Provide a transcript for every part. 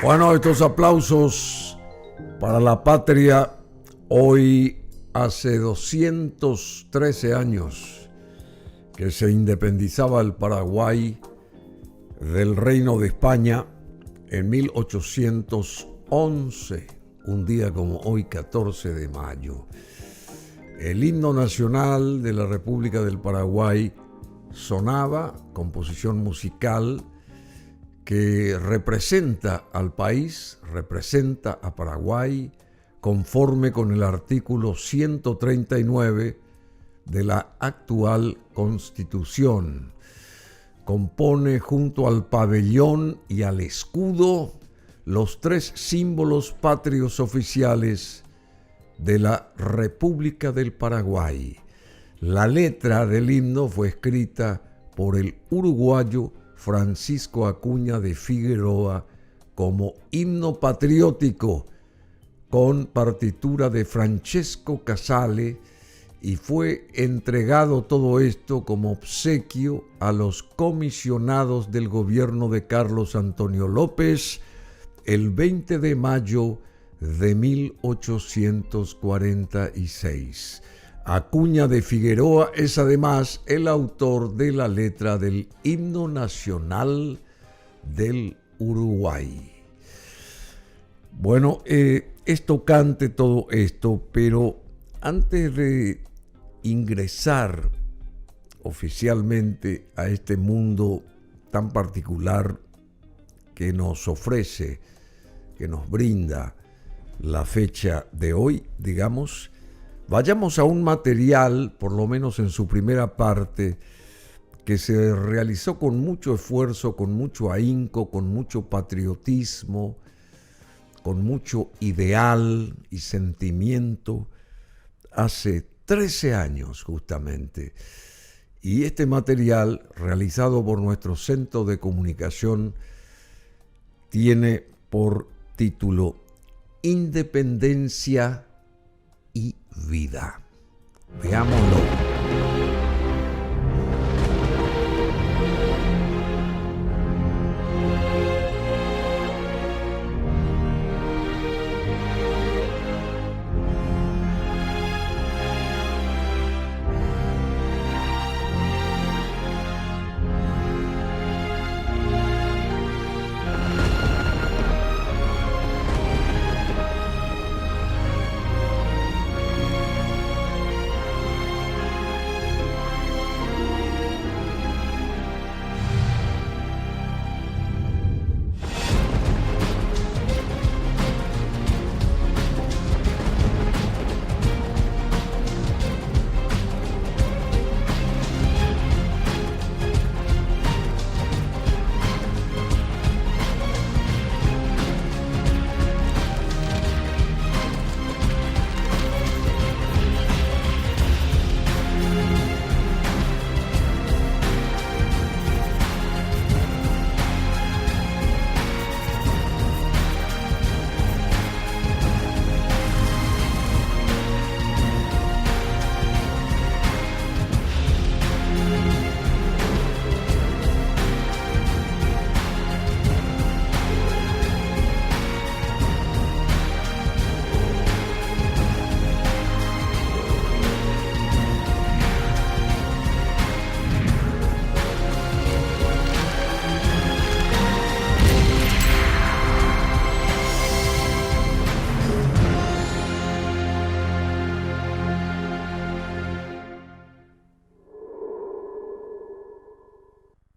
Bueno, estos aplausos para la patria. Hoy hace 213 años que se independizaba el Paraguay del Reino de España en 1811, un día como hoy, 14 de mayo. El himno nacional de la República del Paraguay sonaba, composición musical que representa al país, representa a Paraguay, conforme con el artículo 139 de la actual Constitución. Compone junto al pabellón y al escudo los tres símbolos patrios oficiales de la República del Paraguay. La letra del himno fue escrita por el uruguayo Francisco Acuña de Figueroa como himno patriótico con partitura de Francesco Casale, y fue entregado todo esto como obsequio a los comisionados del gobierno de Carlos Antonio López el 20 de mayo de 1846. Acuña de Figueroa es además el autor de la letra del himno nacional del Uruguay. Bueno, es tocante todo esto, pero antes de ingresar oficialmente a este mundo tan particular que nos ofrece, que nos brinda la fecha de hoy, digamos, vayamos a un material, por lo menos en su primera parte, que se realizó con mucho esfuerzo, con mucho ahínco, con mucho patriotismo, con mucho ideal y sentimiento, hace 13 años justamente. Y este material, realizado por nuestro centro de comunicación, tiene por título Independencia y vida. Veámoslo.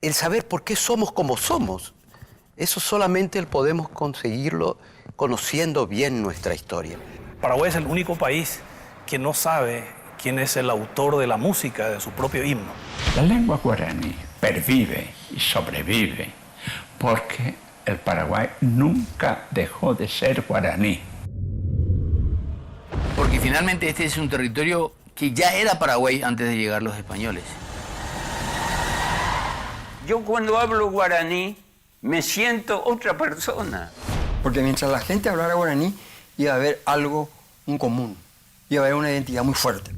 El saber por qué somos como somos, eso solamente podemos conseguirlo conociendo bien nuestra historia. Paraguay es el único país que no sabe quién es el autor de la música de su propio himno. La lengua guaraní pervive y sobrevive porque el Paraguay nunca dejó de ser guaraní. Porque finalmente este es un territorio que ya era Paraguay antes de llegar los españoles. Yo cuando hablo guaraní me siento otra persona. Porque mientras la gente hablara guaraní iba a haber algo en común, iba a haber una identidad muy fuerte.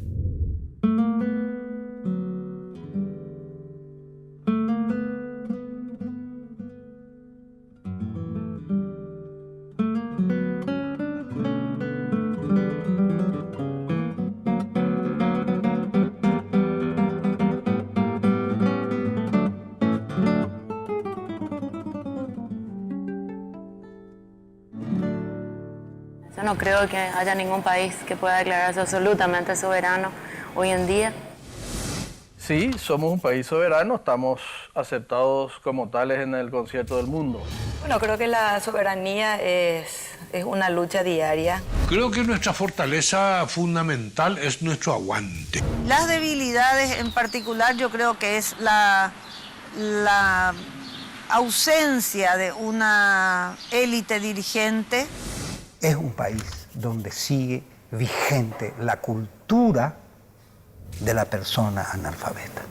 Yo no creo que haya ningún país que pueda declararse absolutamente soberano hoy en día. Sí, somos un país soberano, estamos aceptados como tales en el concierto del mundo. Bueno, creo que la soberanía es una lucha diaria. Creo que nuestra fortaleza fundamental es nuestro aguante. Las debilidades en particular yo creo que es la ausencia de una élite dirigente. Es un país donde sigue vigente la cultura de la persona analfabeta.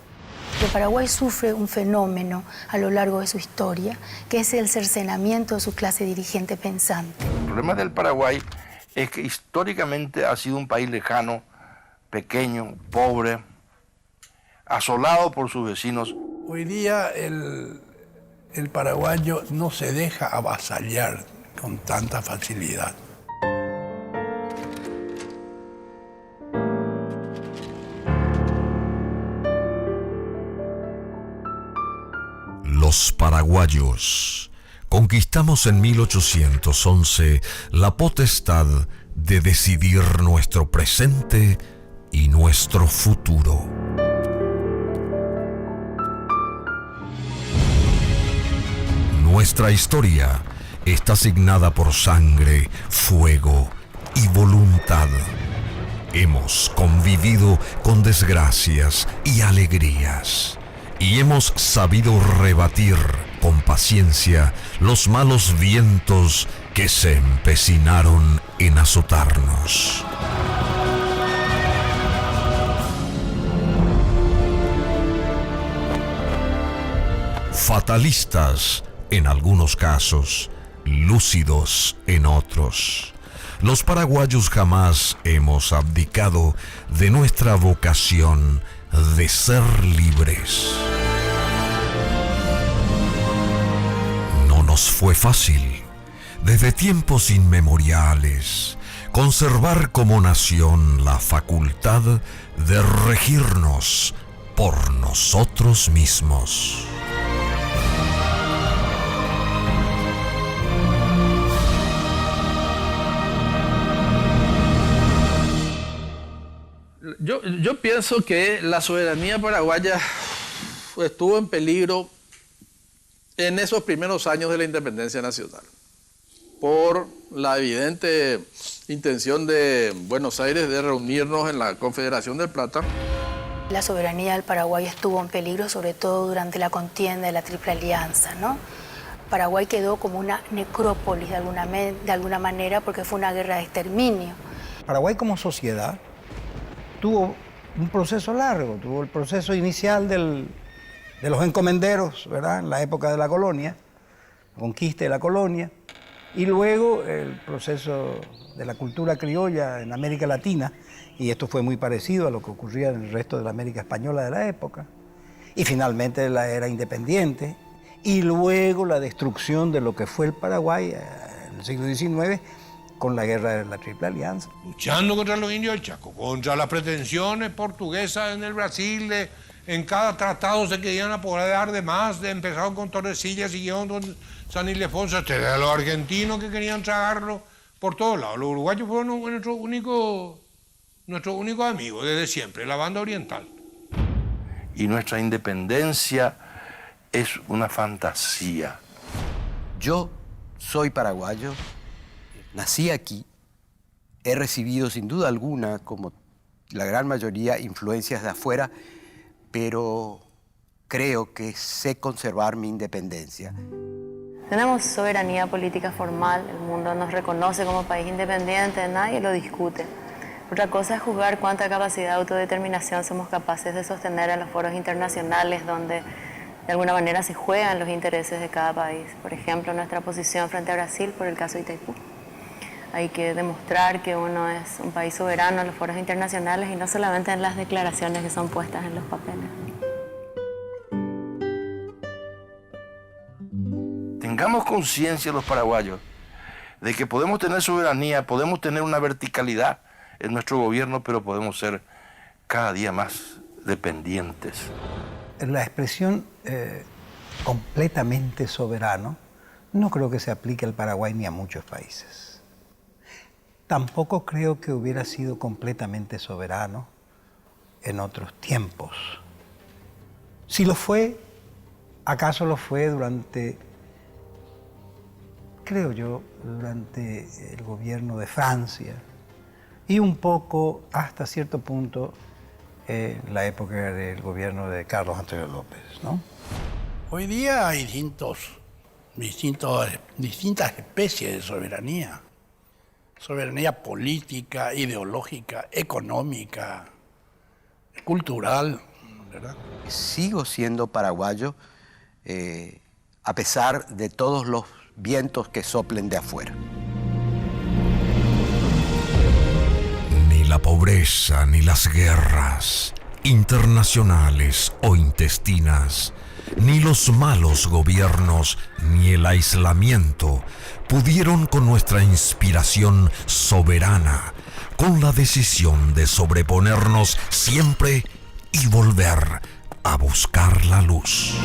El Paraguay sufre un fenómeno a lo largo de su historia, que es el cercenamiento de su clase dirigente pensante. El problema del Paraguay es que históricamente ha sido un país lejano, pequeño, pobre, asolado por sus vecinos. Hoy día el paraguayo no se deja avasallar con tanta facilidad. Los paraguayos conquistamos en 1811 la potestad de decidir nuestro presente y nuestro futuro. Nuestra historia está signada por sangre, fuego y voluntad. Hemos convivido con desgracias y alegrías. Y hemos sabido rebatir con paciencia los malos vientos que se empecinaron en azotarnos. Fatalistas en algunos casos, lúcidos en otros. Los paraguayos jamás hemos abdicado de nuestra vocación de ser libres. No nos fue fácil, desde tiempos inmemoriales, conservar como nación la facultad de regirnos por nosotros mismos. Yo pienso que la soberanía paraguaya estuvo en peligro en esos primeros años de la independencia nacional, por la evidente intención de Buenos Aires de reunirnos en la Confederación del Plata. La soberanía del Paraguay estuvo en peligro, sobre todo durante la contienda de la Triple Alianza, ¿no? Paraguay quedó como una necrópolis de alguna manera porque fue una guerra de exterminio. Paraguay como sociedad tuvo un proceso largo, tuvo el proceso inicial de los encomenderos, ¿verdad? En la época de la colonia, conquista de la colonia, y luego el proceso de la cultura criolla en América Latina, y esto fue muy parecido a lo que ocurría en el resto de la América española de la época, y finalmente la era independiente, y luego la destrucción de lo que fue el Paraguay en el siglo XIX, con la guerra de la Triple Alianza. Luchando contra los indios del Chaco, contra las pretensiones portuguesas en el Brasil, en cada tratado se querían apoderar de más, empezaron con Tordesillas, siguieron con San Ildefonso, a los argentinos que querían tragarlo por todos lados. Los uruguayos fueron nuestro único amigo desde siempre, la banda oriental. Y nuestra independencia es una fantasía. Yo soy paraguayo. Nací aquí, he recibido sin duda alguna, como la gran mayoría, influencias de afuera, pero creo que sé conservar mi independencia. Tenemos soberanía política formal, el mundo nos reconoce como país independiente, nadie lo discute. Otra cosa es juzgar cuánta capacidad de autodeterminación somos capaces de sostener en los foros internacionales donde de alguna manera se juegan los intereses de cada país. Por ejemplo, nuestra posición frente a Brasil por el caso de Itaipú. Hay que demostrar que uno es un país soberano en los foros internacionales y no solamente en las declaraciones que son puestas en los papeles. Tengamos conciencia los paraguayos de que podemos tener soberanía, podemos tener una verticalidad en nuestro gobierno, pero podemos ser cada día más dependientes. La expresión completamente soberano no creo que se aplique al Paraguay ni a muchos países. tampoco creo que hubiera sido completamente soberano en otros tiempos. Si lo fue, acaso lo fue durante, creo yo, durante el gobierno de Francia y un poco, hasta cierto punto, en la época del gobierno de Carlos Antonio López, ¿no? Hoy día hay distintas especies de soberanía. Soberanía política, ideológica, económica, cultural, ¿verdad? Sigo siendo paraguayo a pesar de todos los vientos que soplen de afuera. Ni la pobreza, ni las guerras, internacionales o intestinas, ni los malos gobiernos, ni el aislamiento pudieron con nuestra inspiración soberana, con la decisión de sobreponernos siempre y volver a buscar la luz.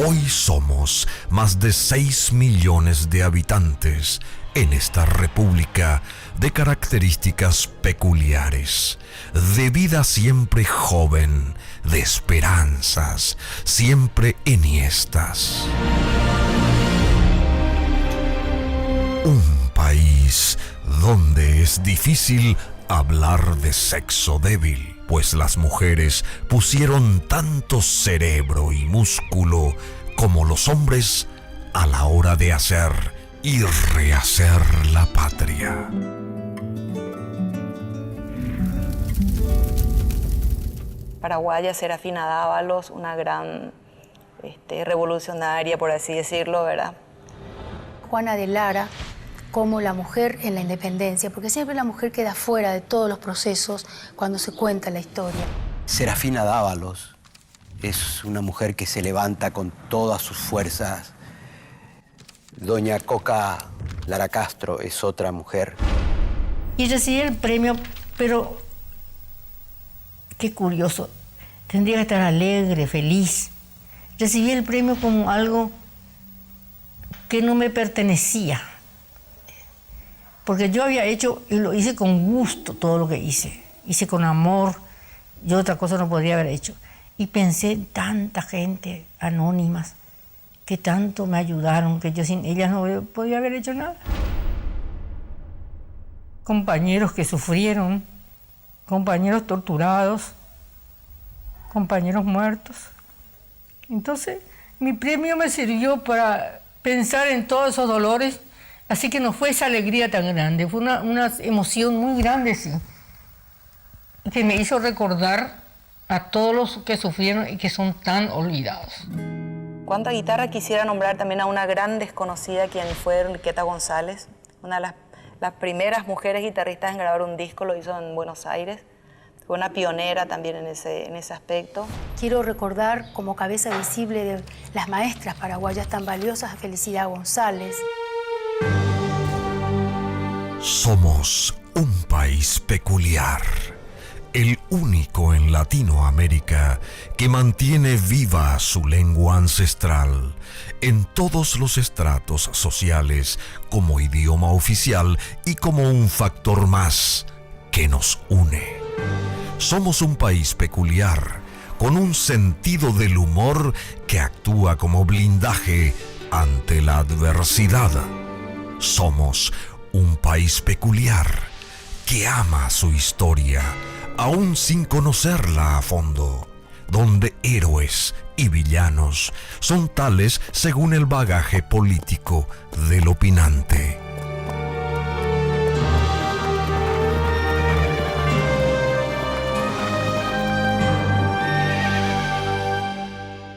Hoy somos más de 6 millones de habitantes en esta república de características peculiares, de vida siempre joven, de esperanzas siempre enhiestas. Un país donde es difícil hablar de sexo débil, pues las mujeres pusieron tanto cerebro y músculo como los hombres a la hora de hacer y rehacer la patria. Paraguaya Serafina Dávalos, una gran revolucionaria, por así decirlo, ¿verdad? Juana de Lara, como la mujer en la independencia, porque siempre la mujer queda fuera de todos los procesos cuando se cuenta la historia. Serafina Dávalos es una mujer que se levanta con todas sus fuerzas. Doña Coca Lara Castro es otra mujer. Y recibí el premio, pero qué curioso, tendría que estar alegre, feliz. Recibí el premio como algo que no me pertenecía. Porque yo había hecho, y lo hice con gusto todo lo que hice. Hice con amor, yo otra cosa no podría haber hecho. Y pensé en tanta gente anónimas que tanto me ayudaron, que yo sin ellas no podía haber hecho nada. Compañeros que sufrieron, compañeros torturados, compañeros muertos. Entonces, mi premio me sirvió para pensar en todos esos dolores. Así que no fue esa alegría tan grande, fue una emoción muy grande, sí, que me hizo recordar a todos los que sufrieron y que son tan olvidados. Cuanto a guitarra, quisiera nombrar también a una gran desconocida, quien fue Enriqueta González, una de las primeras mujeres guitarristas en grabar un disco, lo hizo en Buenos Aires. Fue una pionera también en ese aspecto. Quiero recordar como cabeza visible de las maestras paraguayas tan valiosas a Felicidad González. Somos un país peculiar, el único en Latinoamérica que mantiene viva su lengua ancestral en todos los estratos sociales como idioma oficial y como un factor más que nos une. Somos un país peculiar, con un sentido del humor que actúa como blindaje ante la adversidad. Somos un país peculiar que ama su historia, aún sin conocerla a fondo, donde héroes y villanos son tales según el bagaje político del opinante.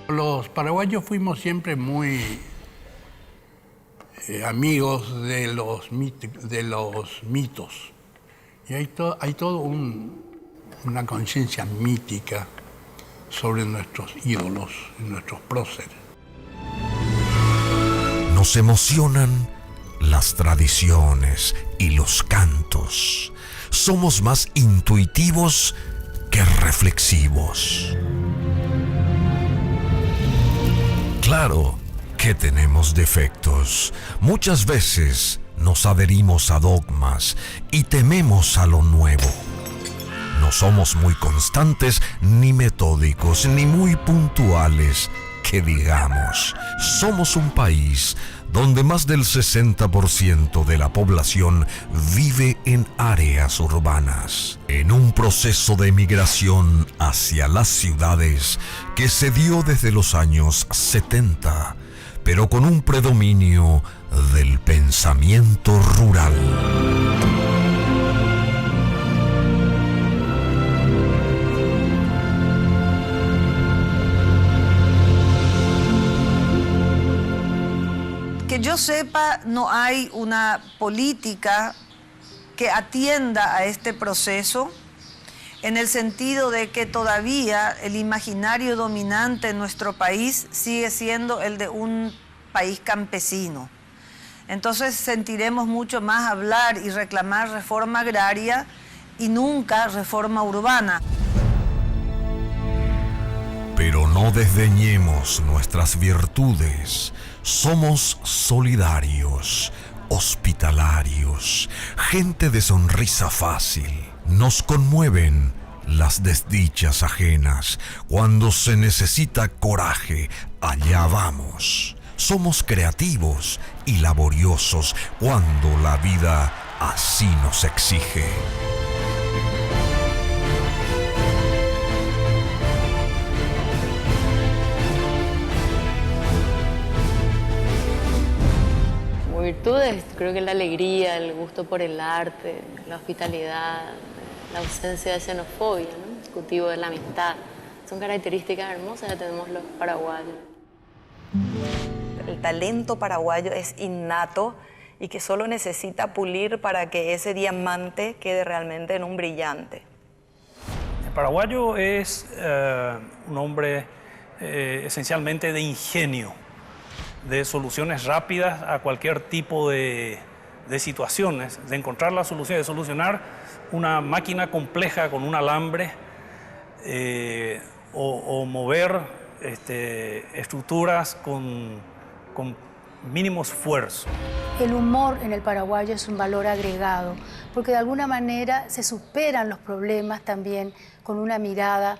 Los paraguayos fuimos siempre muy amigos de los mitos. Y hay todo una conciencia mítica sobre nuestros ídolos, nuestros próceres. Nos emocionan las tradiciones y los cantos. Somos más intuitivos que reflexivos. Claro que tenemos defectos, muchas veces nos adherimos a dogmas y tememos a lo nuevo. No somos muy constantes, ni metódicos, ni muy puntuales, que digamos. Somos un país donde más del 60% de la población vive en áreas urbanas, en un proceso de migración hacia las ciudades que se dio desde los años 70, pero con un predominio del pensamiento rural. Que yo sepa, no hay una política que atienda a este proceso, en el sentido de que todavía el imaginario dominante en nuestro país sigue siendo el de un país campesino. Entonces sentiremos mucho más hablar y reclamar reforma agraria y nunca reforma urbana. Pero no desdeñemos nuestras virtudes. Somos solidarios, hospitalarios, gente de sonrisa fácil. Nos conmueven las desdichas ajenas. Cuando se necesita coraje, allá vamos. Somos creativos y laboriosos cuando la vida así nos exige. Virtudes, creo que la alegría, el gusto por el arte, la hospitalidad, la ausencia de xenofobia, ¿no? El cultivo de la amistad. Son características hermosas que tenemos los paraguayos. El talento paraguayo es innato y que solo necesita pulir para que ese diamante quede realmente en un brillante. El paraguayo es un hombre esencialmente de ingenio, de soluciones rápidas a cualquier tipo de situaciones, de encontrar la solución, de solucionar una máquina compleja con un alambre o mover estructuras con mínimo esfuerzo. El humor en el paraguayo es un valor agregado, porque de alguna manera se superan los problemas también con una mirada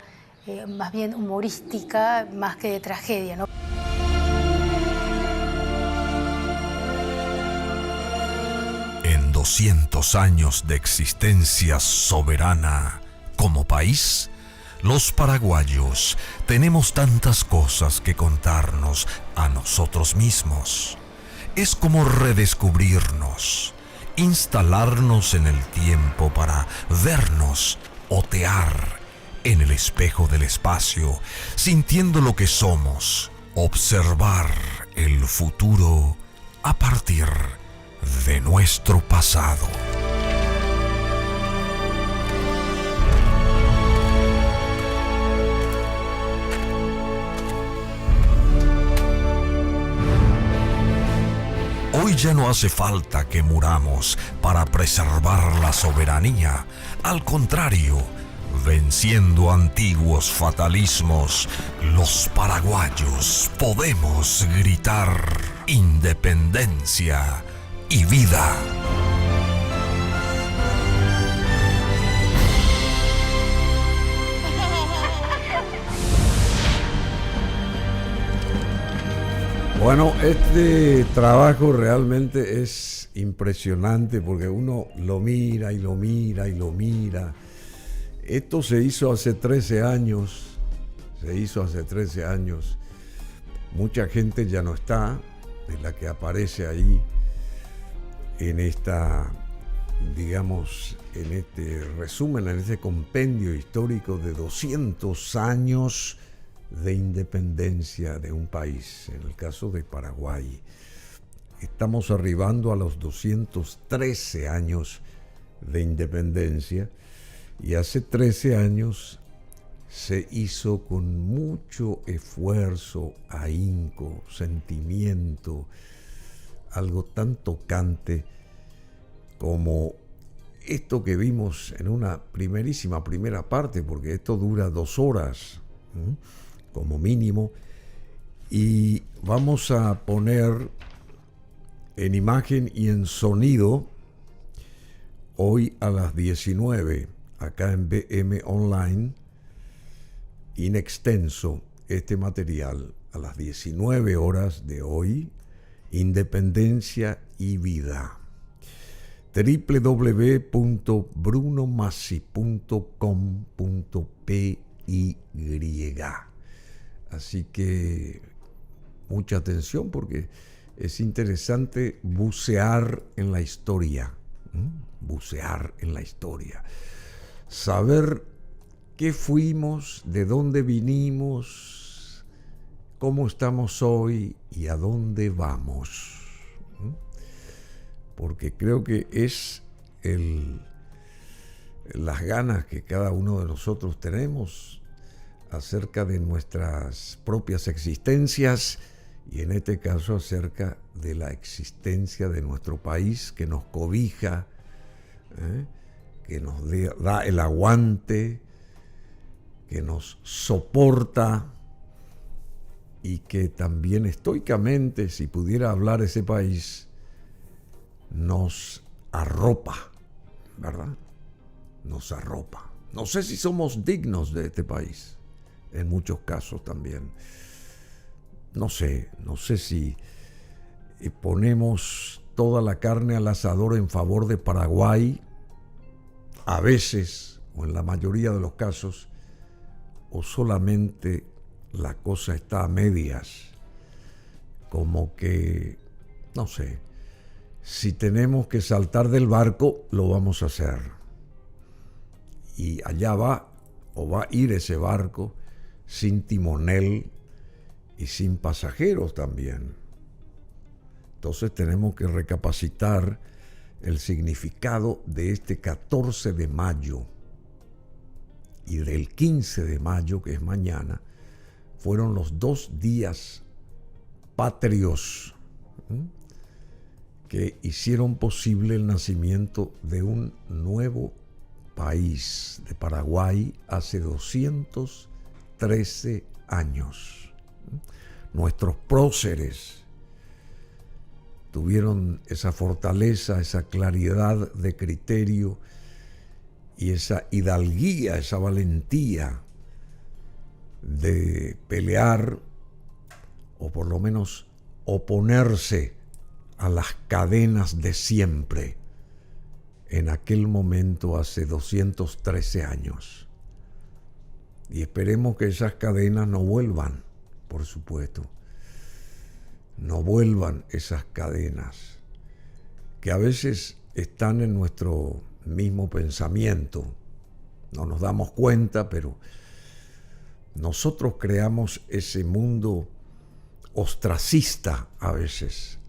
más bien humorística, más que de tragedia, ¿no? En 200 años de existencia soberana como país, los paraguayos tenemos tantas cosas que contarnos a nosotros mismos. Es como redescubrirnos, instalarnos en el tiempo para vernos, otear en el espejo del espacio, sintiendo lo que somos, observar el futuro a partir de nuestro pasado. Hoy ya no hace falta que muramos para preservar la soberanía. Al contrario, venciendo antiguos fatalismos, los paraguayos podemos gritar independencia y vida. Bueno, este trabajo realmente es impresionante porque uno lo mira y lo mira y lo mira. Esto se hizo hace 13 años, Mucha gente ya no está, de la que aparece ahí en esta, digamos, en este resumen, en este compendio histórico de 200 años de independencia de un país, en el caso de Paraguay. Estamos arribando a los 213 años de independencia y hace 13 años se hizo con mucho esfuerzo, ahínco, sentimiento, algo tan tocante como esto que vimos en una primera parte, porque esto dura 2 horas, ¿sí?, como mínimo, y vamos a poner en imagen y en sonido, hoy a las 19, acá en BM Online, in extenso, este material, a las 19 horas de hoy, Independencia y Vida. www.brunomassi.com.py. Así que mucha atención porque es interesante bucear en la historia, bucear en la historia, saber qué fuimos, de dónde vinimos, cómo estamos hoy y a dónde vamos. Porque creo que es las ganas que cada uno de nosotros tenemos acerca de nuestras propias existencias y en este caso acerca de la existencia de nuestro país que nos cobija, que nos da el aguante, que nos soporta y que también estoicamente, si pudiera hablar ese país, nos arropa, ¿verdad? Nos arropa. No sé si somos dignos de este país, en muchos casos también. No sé si ponemos toda la carne al asador en favor de Paraguay, a veces, o en la mayoría de los casos, o solamente la cosa está a medias, como que, no sé, si tenemos que saltar del barco, lo vamos a hacer. Y allá va a ir ese barco sin timonel y sin pasajeros también. Entonces tenemos que recapacitar el significado de este 14 de mayo y del 15 de mayo, que es mañana. Fueron los 2 días patrios que hicieron posible el nacimiento de un nuevo país, de Paraguay, hace 213 años. Nuestros próceres tuvieron esa fortaleza, esa claridad de criterio y esa hidalguía, esa valentía de pelear o por lo menos oponerse a las cadenas de siempre en aquel momento hace 213 años. Y esperemos que esas cadenas no vuelvan, por supuesto. No vuelvan esas cadenas que a veces están en nuestro mismo pensamiento. No nos damos cuenta, pero nosotros creamos ese mundo ostracista a veces.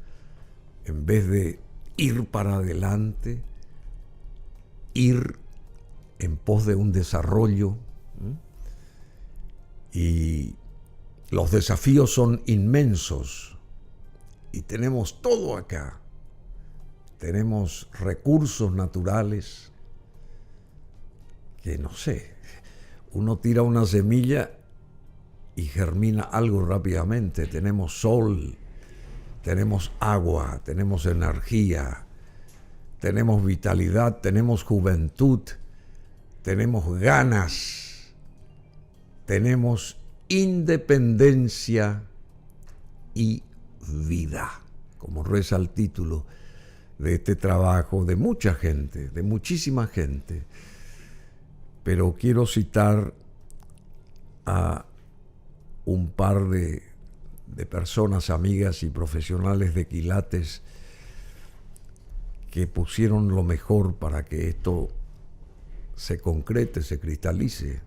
En vez de ir para adelante, ir en pos de un desarrollo. Y los desafíos son inmensos. Y tenemos todo acá. Tenemos recursos naturales que, no sé, uno tira una semilla y germina algo rápidamente. Tenemos sol, tenemos agua, tenemos energía, tenemos vitalidad, tenemos juventud, tenemos ganas, tenemos independencia y vida, como reza el título de este trabajo de mucha gente, de muchísima gente. Pero quiero citar a un par de personas, amigas y profesionales de quilates que pusieron lo mejor para que esto se concrete, se cristalice.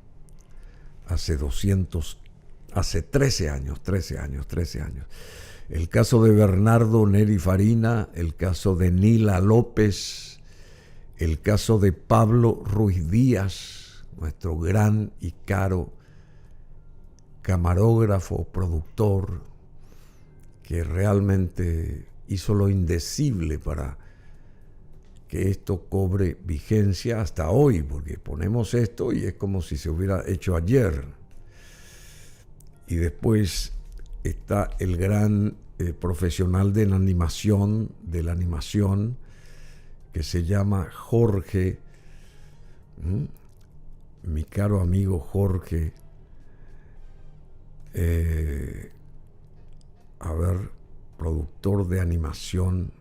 Hace 13 años. El caso de Bernardo Neri Farina, el caso de Nila López, el caso de Pablo Ruiz Díaz, nuestro gran y caro camarógrafo, productor, que realmente hizo lo indecible para que esto cobre vigencia hasta hoy, porque ponemos esto y es como si se hubiera hecho ayer. Y después está el gran profesional de la animación, que se llama Jorge, mi caro amigo Jorge, productor de animación,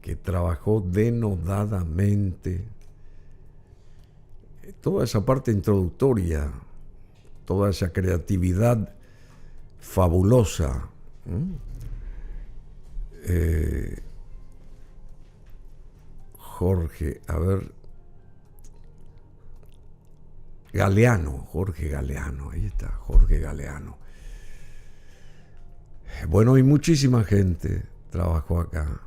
que trabajó denodadamente toda esa parte introductoria, toda esa creatividad fabulosa. Jorge Galeano, ahí está, Jorge Galeano. Bueno, y muchísima gente trabajó acá,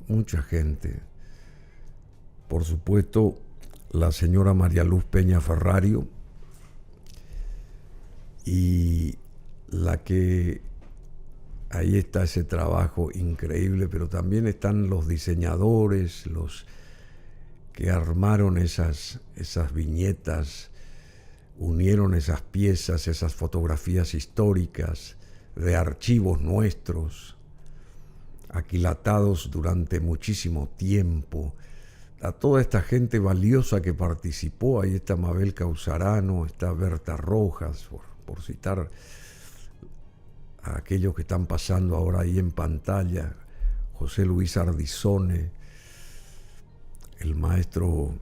mucha gente. Por supuesto, la señora María Luz Peña Ferrario, y la que ahí está ese trabajo increíble, pero también están los diseñadores, los que armaron esas viñetas, unieron esas piezas, esas fotografías históricas de archivos nuestros, aquilatados durante muchísimo tiempo. A toda esta gente valiosa que participó, ahí está Mabel Causarano, está Berta Rojas, por citar a aquellos que están pasando ahora ahí en pantalla, José Luis Ardizone, el maestro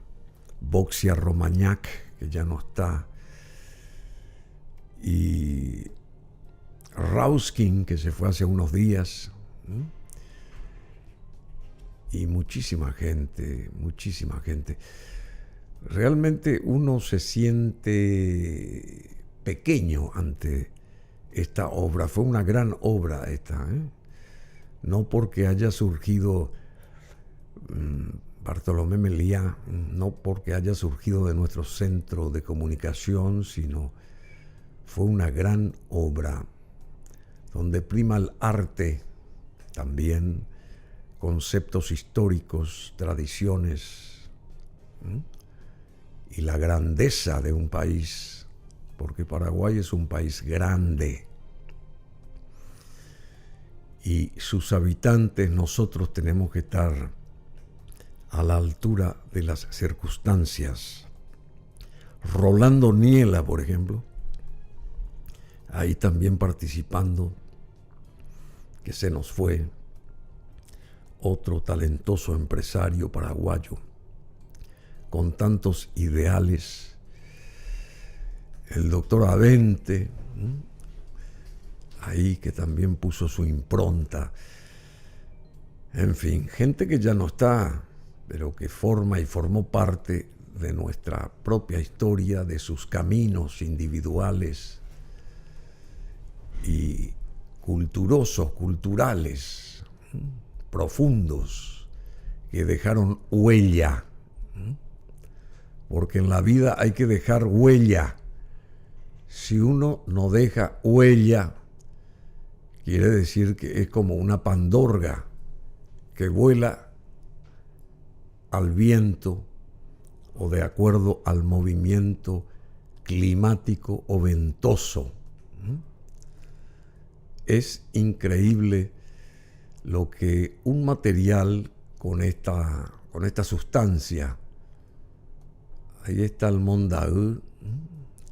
Boxia Romañac, que ya no está, y Rauskin, que se fue hace unos días, y muchísima gente. Realmente uno se siente pequeño ante esta obra. Fue una gran obra esta, no porque haya surgido Bartolomé Meliá, no porque haya surgido de nuestro centro de comunicación, sino fue una gran obra donde prima el arte, también conceptos históricos, tradiciones, y la grandeza de un país, porque Paraguay es un país grande y sus habitantes, nosotros tenemos que estar a la altura de las circunstancias. Rolando Niela, por ejemplo, ahí también participando, que se nos fue, otro talentoso empresario paraguayo con tantos ideales, el doctor Avente, ahí que también puso su impronta. En fin, gente que ya no está, pero que forma y formó parte de nuestra propia historia, de sus caminos individuales y culturales, profundos, que dejaron huella, porque en la vida hay que dejar huella. Si uno no deja huella, quiere decir que es como una pandorga que vuela al viento o de acuerdo al movimiento climático o ventoso. Es increíble lo que un material con esta sustancia, ahí está el Mondaú,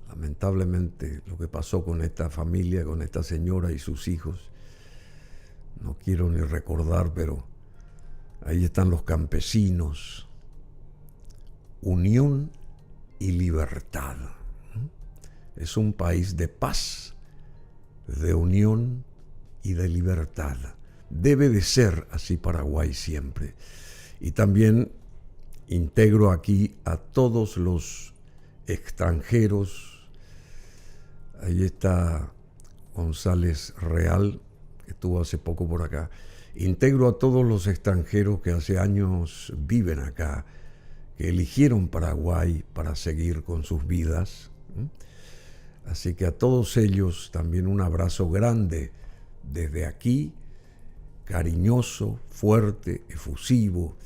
lamentablemente lo que pasó con esta familia, con esta señora y sus hijos, no quiero ni recordar, pero ahí están los campesinos, unión y libertad. Es un país de paz, de unión y de libertad. Debe de ser así Paraguay siempre. Y también integro aquí a todos los extranjeros. Ahí está González Real, que estuvo hace poco por acá. Integro a todos los extranjeros que hace años viven acá, que eligieron Paraguay para seguir con sus vidas. Así que a todos ellos también un abrazo grande desde aquí, cariñoso, fuerte, efusivo,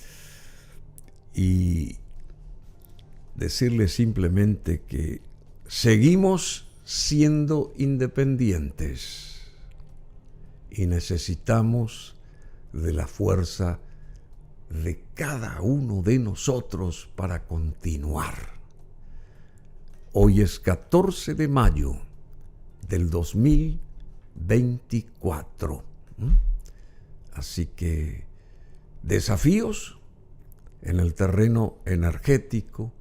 y decirles simplemente que seguimos siendo independientes y necesitamos de la fuerza de cada uno de nosotros para continuar. Hoy es 14 de mayo del 2024. Así que desafíos en el terreno energético,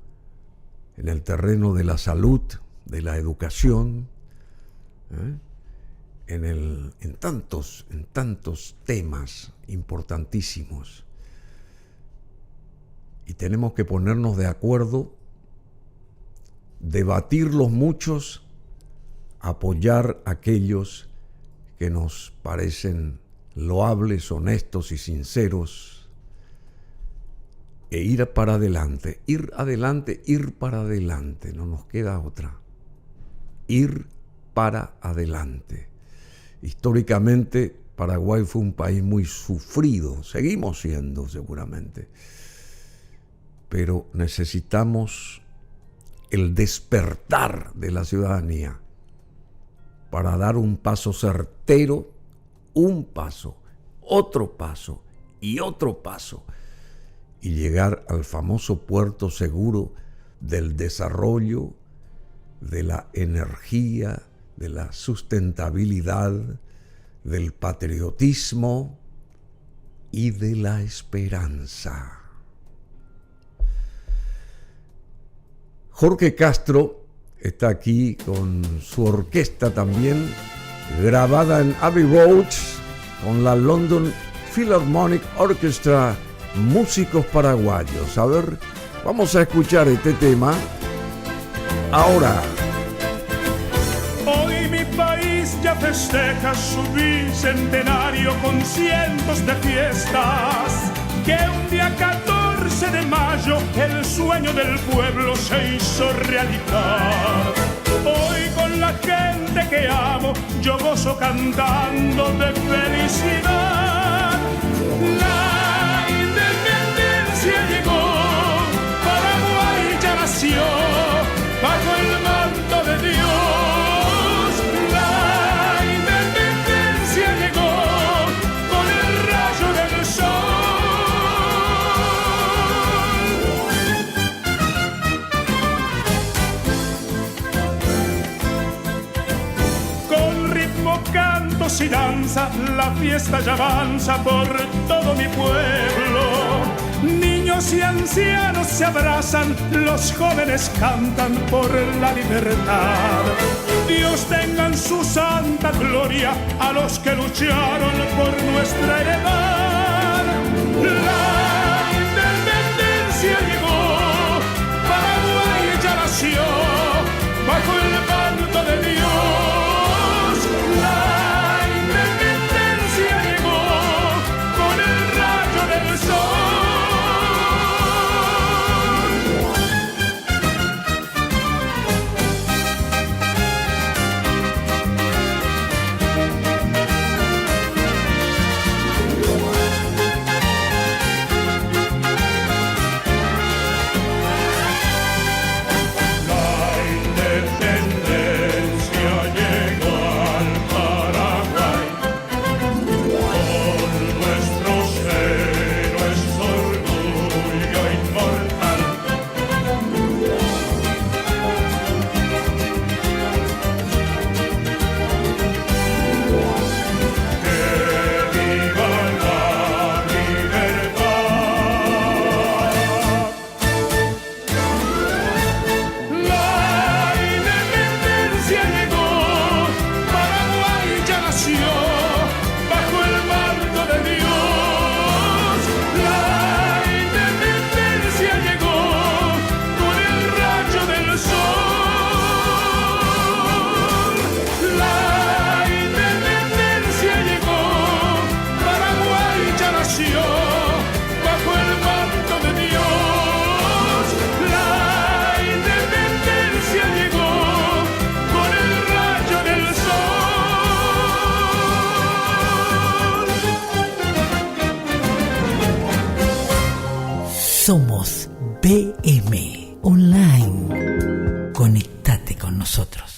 en el terreno de la salud, de la educación, en tantos temas importantísimos. Y tenemos que ponernos de acuerdo, debatir los muchos, apoyar a aquellos que nos parecen loables, honestos y sinceros, e ir para adelante, ir para adelante, no nos queda otra. Ir para adelante. Históricamente, Paraguay fue un país muy sufrido, seguimos siendo seguramente, pero necesitamos el despertar de la ciudadanía para dar un paso certero, un paso, otro paso y otro paso, y llegar al famoso puerto seguro del desarrollo, de la energía, de la sustentabilidad, del patriotismo y de la esperanza. Jorge Castro está aquí con su orquesta también, grabada en Abbey Road, con la London Philharmonic Orchestra, músicos paraguayos. A ver, vamos a escuchar este tema ahora. Hoy mi país ya festeja su bicentenario con cientos de fiestas, que un día 14 de mayo el sueño del pueblo se hizo realidad. Hoy con la gente que amo yo gozo cantando de felicidad. La independencia llegó, Paraguay ya nació, bajo el manto de Dios. La independencia llegó con el rayo del sol. Con ritmo, cantos y danza, la fiesta ya avanza por todo mi pueblo. Niños y ancianos se abrazan, los jóvenes cantan por la libertad. Dios tenga en su santa gloria a los que lucharon por nuestra heredad. La independencia llegó, Paraguay ya nació, bajo el manto de Dios. La independencia llegó con el rayo del sol. Somos BM Online. Conectate con nosotros.